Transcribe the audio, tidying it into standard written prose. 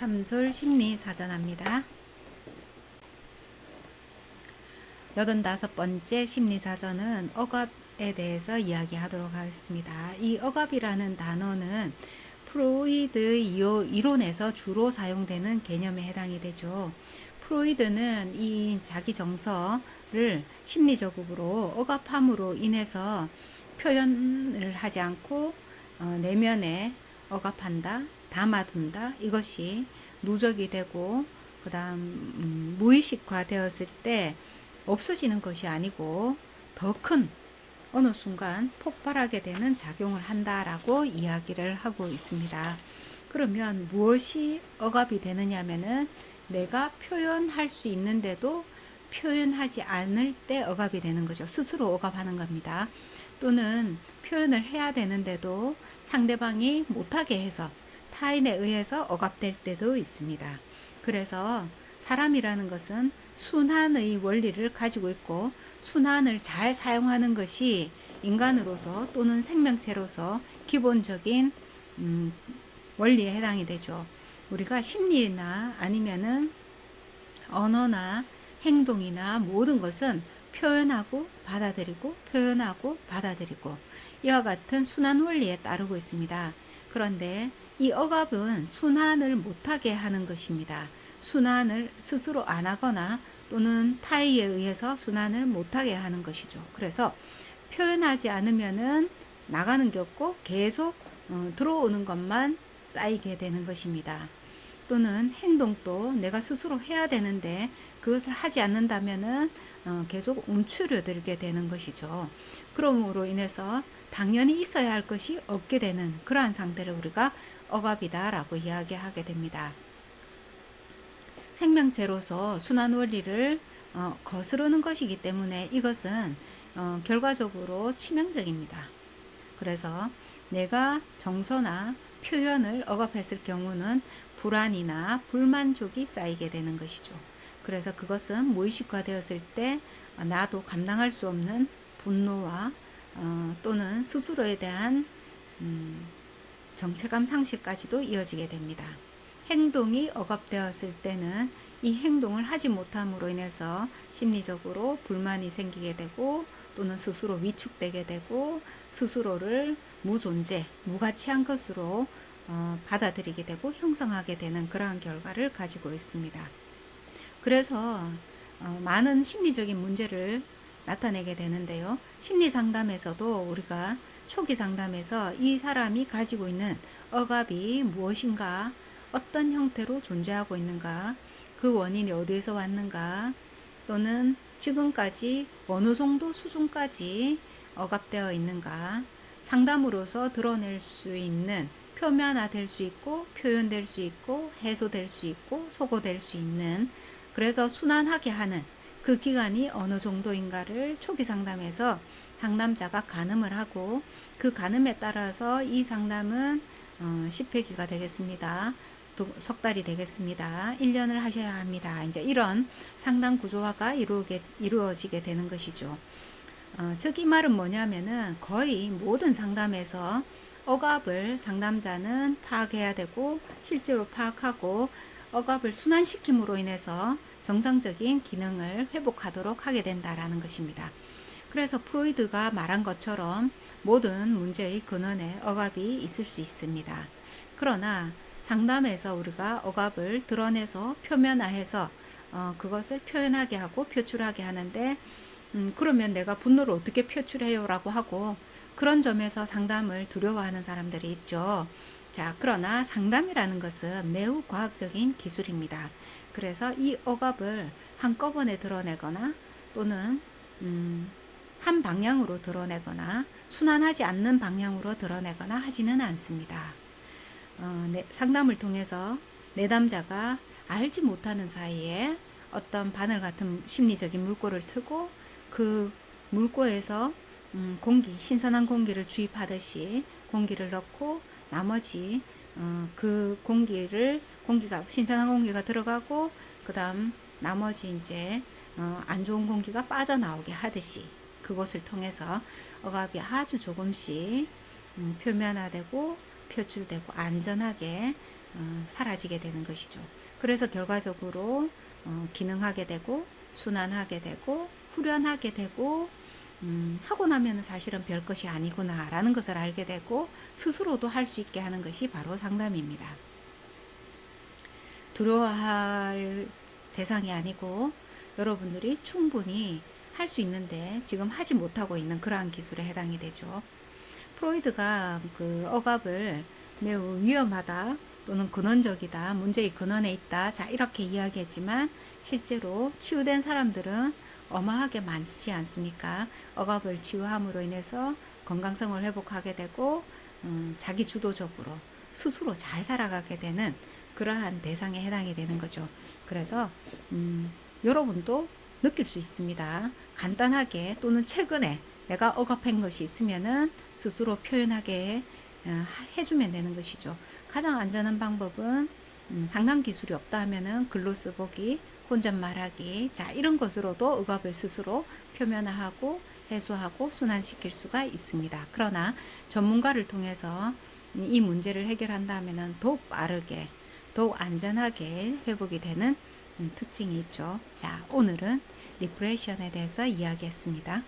참솔 심리 사전합니다. 85번째 심리 사전은 억압에 대해서 이야기하도록 하겠습니다. 이 억압이라는 단어는 프로이드 이론에서 주로 사용되는 개념에 해당이 되죠. 프로이드는 이 자기 정서를 심리적으로 억압함으로 인해서 표현을 하지 않고 내면에 억압한다, 담아둔다. 이것이 누적이 되고 그 다음 무의식화 되었을 때 없어지는 것이 아니고 더 큰 어느 순간 폭발하게 되는 작용을 한다라고 이야기를 하고 있습니다. 그러면 무엇이 억압이 되느냐면은 내가 표현할 수 있는데도 표현하지 않을 때 억압이 되는 거죠. 스스로 억압하는 겁니다. 또는 표현을 해야 되는데도 상대방이 못하게 해서 타인에 의해서 억압될 때도 있습니다. 그래서 사람이라는 것은 순환의 원리를 가지고 있고 순환을 잘 사용하는 것이 인간으로서 또는 생명체로서 기본적인 원리에 해당이 되죠. 우리가 심리나 아니면은 언어나 행동이나 모든 것은 표현하고 받아들이고 표현하고 받아들이고 이와 같은 순환 원리에 따르고 있습니다. 그런데 이 억압은 순환을 못하게 하는 것입니다. 순환을 스스로 안 하거나 또는 타의에 의해서 순환을 못하게 하는 것이죠. 그래서 표현하지 않으면은 나가는 게 없고 계속 들어오는 것만 쌓이게 되는 것입니다. 또는 행동도 내가 스스로 해야 되는데 그것을 하지 않는다면은 계속 움츠려들게 되는 것이죠. 그러므로 인해서 당연히 있어야 할 것이 없게 되는 그러한 상태를 우리가 억압이다라고 이야기하게 됩니다. 생명체로서 순환 원리를 거스르는 것이기 때문에 이것은 결과적으로 치명적입니다. 그래서 내가 정서나 표현을 억압했을 경우는 불안이나 불만족이 쌓이게 되는 것이죠. 그래서 그것은 무의식화 되었을 때 나도 감당할 수 없는 분노와 또는 스스로에 대한 정체감 상실까지도 이어지게 됩니다. 행동이 억압되었을 때는 이 행동을 하지 못함으로 인해서 심리적으로 불만이 생기게 되고 또는 스스로 위축되게 되고 스스로를 무존재, 무가치한 것으로 받아들이게 되고 형성하게 되는 그러한 결과를 가지고 있습니다. 그래서 많은 심리적인 문제를 나타내게 되는데요. 심리 상담에서도 우리가 초기 상담에서 이 사람이 가지고 있는 억압이 무엇인가, 어떤 형태로 존재하고 있는가, 그 원인이 어디에서 왔는가, 또는 지금까지 어느 정도 수준까지 억압되어 있는가, 상담으로서 드러낼 수 있는 표면화될 수 있고 표현될 수 있고 해소될 수 있고 소거될 수 있는 그래서 순환하게 하는 그 기간이 어느 정도인가를 초기 상담에서 상담자가 가늠을 하고 그 가늠에 따라서 이 상담은 10회기가 되겠습니다. 석 달이 되겠습니다. 1년을 하셔야 합니다. 이제 이런 상담 구조화가 이루어지게 되는 것이죠. 즉 이 말은 뭐냐면은 거의 모든 상담에서 억압을 상담자는 파악해야 되고 실제로 파악하고 억압을 순환시킴으로 인해서 정상적인 기능을 회복하도록 하게 된다라는 것입니다. 그래서 프로이드가 말한 것처럼 모든 문제의 근원에 억압이 있을 수 있습니다. 그러나 상담에서 우리가 억압을 드러내서 표면화해서 그것을 표현하게 하고 표출하게 하는데 그러면 내가 분노를 어떻게 표출해요? 라고 하고 그런 점에서 상담을 두려워하는 사람들이 있죠. 자, 그러나 상담이라는 것은 매우 과학적인 기술입니다. 그래서 이 억압을 한꺼번에 드러내거나 또는 한 방향으로 드러내거나 순환하지 않는 방향으로 드러내거나 하지는 않습니다. 상담을 통해서 내담자가 알지 못하는 사이에 어떤 바늘 같은 심리적인 물꼬를 트고 그 물꼬에서 신선한 공기를 주입하듯이 공기를 넣고 나머지 그 신선한 공기가 들어가고 그 다음 나머지 이제 안 좋은 공기가 빠져나오게 하듯이 그것을 통해서 억압이 아주 조금씩 표면화되고 표출되고 안전하게 사라지게 되는 것이죠. 그래서 결과적으로 기능하게 되고 순환하게 되고 후련하게 되고 하고 나면 사실은 별 것이 아니구나라는 것을 알게 되고 스스로도 할 수 있게 하는 것이 바로 상담입니다. 두려워할 대상이 아니고 여러분들이 충분히 할 수 있는데 지금 하지 못하고 있는 그러한 기술에 해당이 되죠. 프로이드가 그 억압을 매우 위험하다 또는 근원적이다, 문제의 근원에 있다, 자 이렇게 이야기했지만 실제로 치유된 사람들은 어마하게 많지 않습니까? 억압을 치유함으로 인해서 건강성을 회복하게 되고 자기 주도적으로 스스로 잘 살아가게 되는 그러한 대상에 해당이 되는 거죠. 그래서 여러분도 느낄 수 있습니다. 간단하게 또는 최근에 내가 억압한 것이 있으면은 스스로 표현하게 해주면 되는 것이죠. 가장 안전한 방법은 상담 기술이 없다 하면은 글로 써보기, 혼잣말하기, 자 이런 것으로도 억압을 스스로 표면화하고 해소하고 순환시킬 수가 있습니다. 그러나 전문가를 통해서 이 문제를 해결한다 하면은 더욱 빠르게, 더욱 안전하게 회복이 되는 특징이 있죠. 자, 오늘은 리프레션에 대해서 이야기했습니다.